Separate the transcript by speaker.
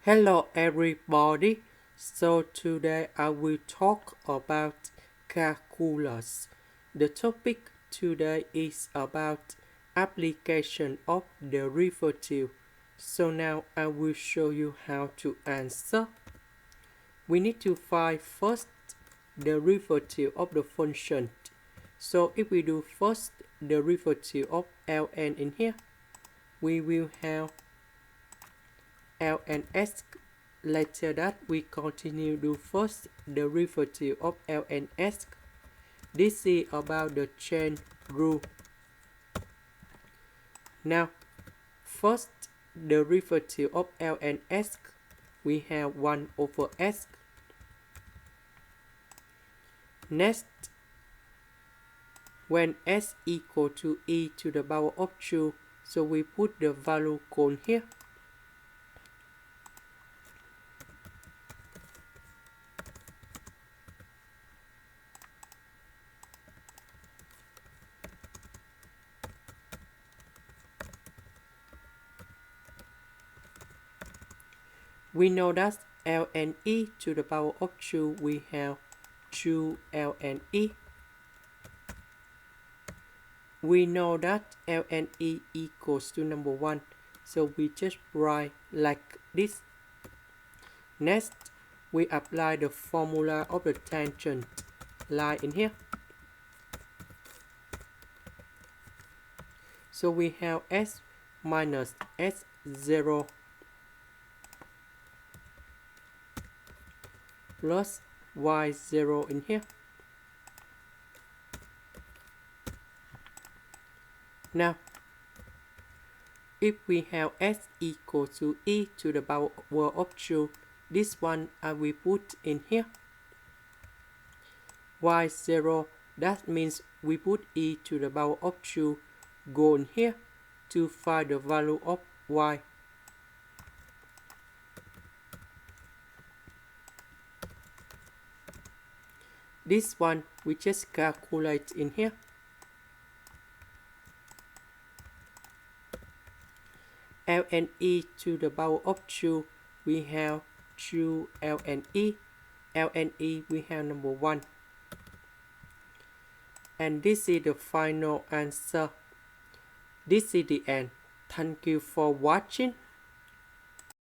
Speaker 1: Hello everybody. So today I will talk about calculus. The topic today is about application of derivative. So now I will show you how to answer. We need to find first derivative of the function. So if we do first derivative of ln in here, we will have lns. Later that we continue to first derivative of lns. This is about the chain rule. Now, first derivative of lns, we have 1 over s. Next, when s equal to e to the power of 2, so we put the value cone here. We know that ln e to the power of 2, we have 2 ln e. We know that ln e equals to number 1, so we just write like this. Next, we apply the formula of the tangent line in here. So we have s minus s0 plus y0 in here. Now, if we have s equal to e to the power of 2, this one I will put in here. Y0, that means we put e to the power of 2, go in here to find the value of y. This one we just calculate in here. Ln e to the power of 2, we have 2 ln e. Ln e we have number 1. And this is the final answer. This is the end. Thank you for watching.